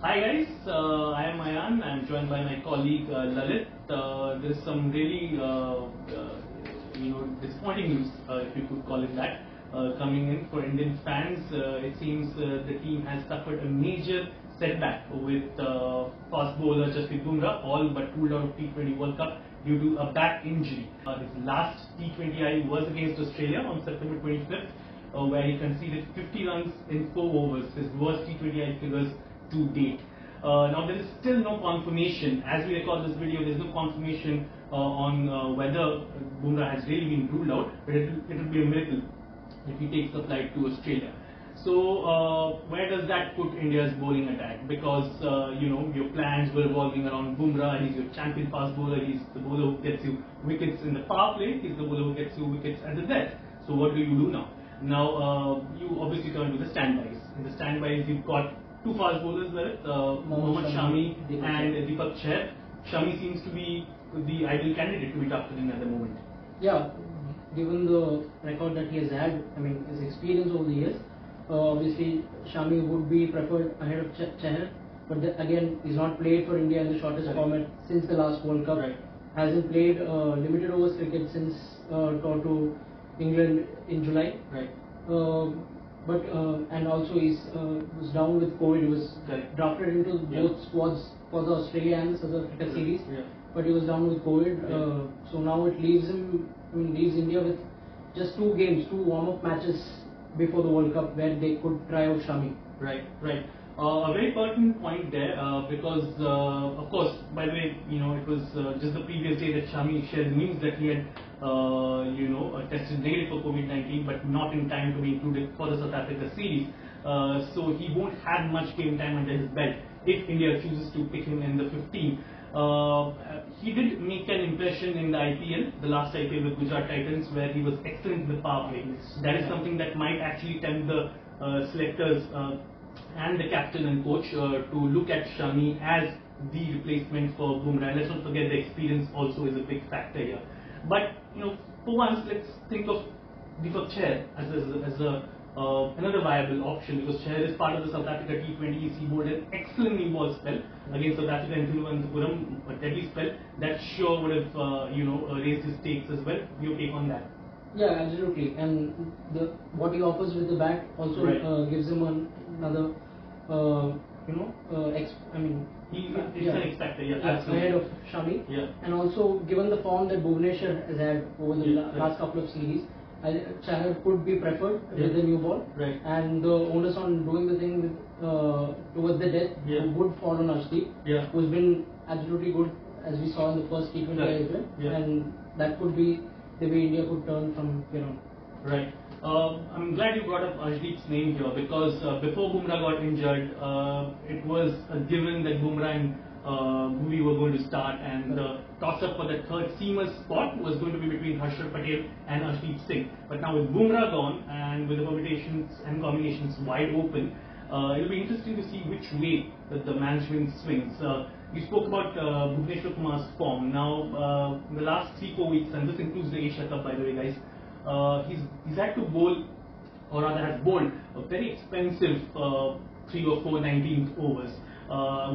Hi guys, I am Ayan. I am joined by my colleague Lalit. There is some really disappointing news, if you could call it that, coming in for Indian fans. It seems the team has suffered a major setback with fast bowler Jasprit Bumrah, all but pulled out of T20 World Cup due to a back injury. His last T20I was against Australia on September 25th, where he conceded 50 runs in 4 overs, his worst T20I figures to date. Now there is still no confirmation, as we record this video, there is no confirmation on whether Bumrah has really been ruled out, but it will be a miracle if he takes the flight to Australia. So where does that put India's bowling attack? Because your plans were revolving around Bumrah. He's your champion fast bowler, he's the bowler who gets you wickets in the power play, he's the bowler who gets you wickets at the death. So what do you do now? Now you obviously turn to the standbys. In the standbys you've got two fast bowlers there, Mohammad Shami and Deepak Chahar. Shami seems to be the ideal candidate to be drafted in at the moment. Yeah, given the record that he has had, his experience over the years, obviously Shami would be preferred ahead of Chahar. But again, he's not played for India in the shortest format since the last World Cup. Right. Hasn't played limited overs cricket since tour to England in July. Right. And also he was down with COVID. He was drafted into both squads for the Australia and South Africa series, but he was down with COVID. So now it leaves leaves India with just 2 games, 2 warm-up matches before the World Cup where they could try out Shami. Right. A very pertinent point there, because of course, by the way, it was just the previous day that Shami shared news that he had tested negative for COVID-19, but not in time to be included for the South Africa series. So he won't have much game time under his belt if India chooses to pick him in the 15. He did make an impression in the IPL, the last IPL with Gujarat Titans, where he was excellent in the power play. That is something that might actually tempt the selectors and the captain and coach to look at Shami as the replacement for Bumrah. Let's not forget the experience also is a big factor here. But for once, let's think of Deepak Chahar as another viable option, because Chahar is part of the South Africa T20s. He bowled an excellently ball spell against South Africa in Thiruvananthapuram, a deadly spell that sure would have raised his stakes as well. Your take on that? Yeah, absolutely. And what he offers with the bat also gives him another he's an X factor, ahead of Shami. And also, given the form that Bhuvneshwar has had over the last couple of series, Chahar could be preferred with the new ball. And the onus on doing the thing with, towards the death would fall on Arshdeep, who's been absolutely good, as we saw in the first T20 as well. And that could be the way India could turn from here on. Right. I'm glad you brought up Arshdeep's name here, because before Bumrah got injured, it was a given that Bumrah and Bhuvi were going to start, and the toss-up for the third seamer spot was going to be between Harshal Patel and Arshdeep Singh. But now with Bumrah gone and with the permutations and combinations wide open, it will be interesting to see which way the management swings. You spoke about Bhuvneshwar Kumar's form. Now, in the last 3-4 weeks, and this includes the Asia Cup, by the way, guys, he's had to bowl, or rather has bowled, a very expensive 3 or 4 19th overs,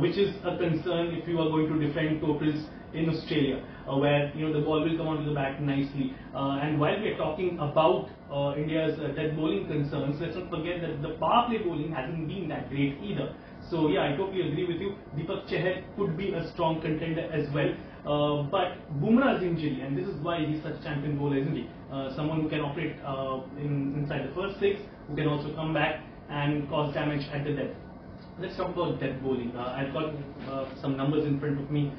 which is a concern if you are going to defend totals in Australia, where the ball will come onto the bat nicely. And while we are talking about India's death bowling concerns, let's not forget that the power play bowling hasn't been that great either. So yeah, I totally agree with you. Deepak Chahar could be a strong contender as well. But Bumrah's injury, and this is why he's such a champion bowler, isn't he? Someone who can operate inside the first 6, who can also come back and cause damage at the death. Let's talk about death bowling. I've got some numbers in front of me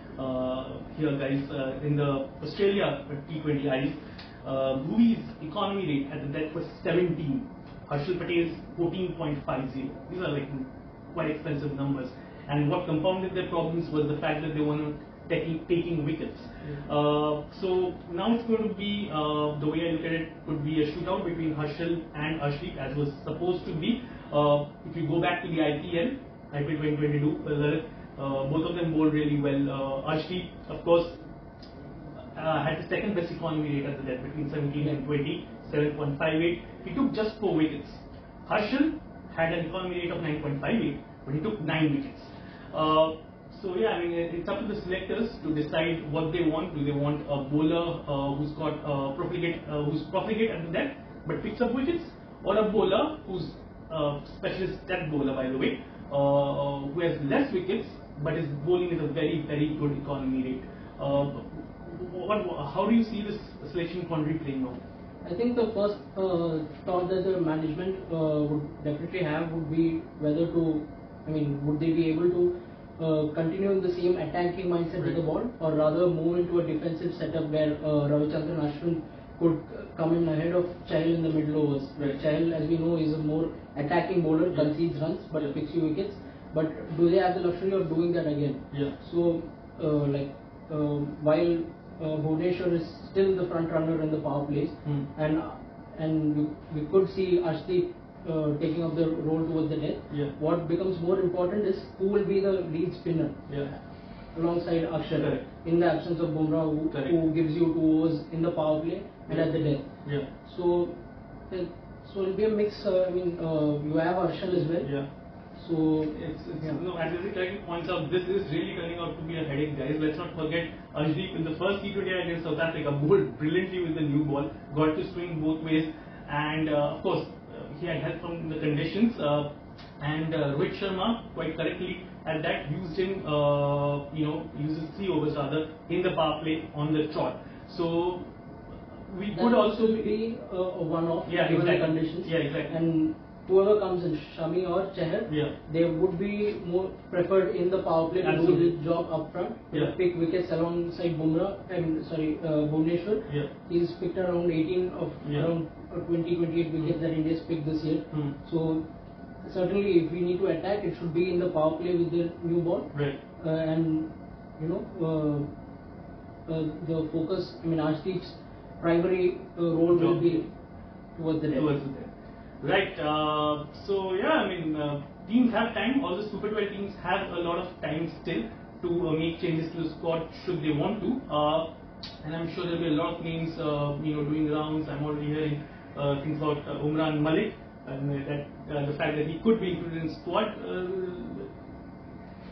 here, guys. In the Australia T20Is, Bhuvi's economy rate at the death was 17. Harshal Patel's 14.50. These are like quite expensive numbers. And what compounded their problems was the fact that they were not taking wickets. So now it's going to be, the way I look at it, could be a shootout between Harshal and Arshdeep, as was supposed to be. If you go back to the IPL 2022, both of them bowled really well. Arshdeep, of course, had the second best economy rate at the death, between 17 and 20, 7.58. He took just 4 wickets. Harshal had an economy rate of 9.58, but he took 9 wickets. So yeah, I mean it's up to the selectors to decide what they want. Do they want a bowler who's got who's profligate at the death but picks up wickets, or a bowler who's specialist death bowler, by the way, who has less wickets but is bowling at a very good economy rate? How do you see this selection quandary playing out? I think the first thought that the management would definitely have would be whether to, would they be able to continue in the same attacking mindset with the ball, or rather move into a defensive setup where Ravichandran Ashwin could come in ahead of Chahal in the middle overs. Chahal, as we know, is a more attacking bowler, concedes runs but picks few wickets. But do they have the luxury of doing that again? So, while Bhuvneshwar is still the front runner in the power plays, and we could see Arshdeep taking up the role towards the death. What becomes more important is who will be the lead spinner alongside Akshar in the absence of Bumrah, who gives you 2 overs in the power play and at the death. So it'll be a mix. You have Arshal as well. So it's no, as Rizik correctly points out, this is really turning out to be a headache, guys. Let's not forget Arshdeep in the first T20 against South Africa bowled brilliantly with the new ball, got to swing both ways, and of course he had help from the conditions. And Rohit Sharma, quite correctly at that, used him, uses 3 overs rather in the power play on the trot. So we could also be a one-off given the conditions. And whoever comes in, Shami or Chahal, they would be more preferred in the power play to do the job up front. Pick wickets alongside Bumrah. Bhuvneshwar. He's picked around 18 of around 20-28 wickets that India's picked this year. So certainly, if we need to attack, it should be in the power play with the new ball. And the focus. Arshdeep's primary role will be towards the death. Right, so yeah, teams have time. All the Super 12 teams have a lot of time still to make changes to the squad should they want to. And I'm sure there'll be a lot of names, doing rounds. I'm already hearing things about Umran Malik, and the fact that he could be included in squad.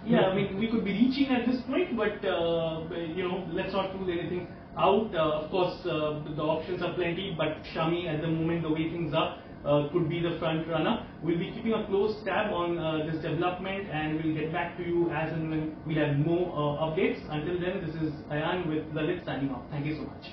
We could be reaching at this point, but let's not rule anything out. Of course, the options are plenty, but Shami at the moment, the way things are, could be the front runner. We'll be keeping a close tab on this development, and we'll get back to you as and when we have more updates. Until then, this is Ayan with Lalit signing off. Thank you so much.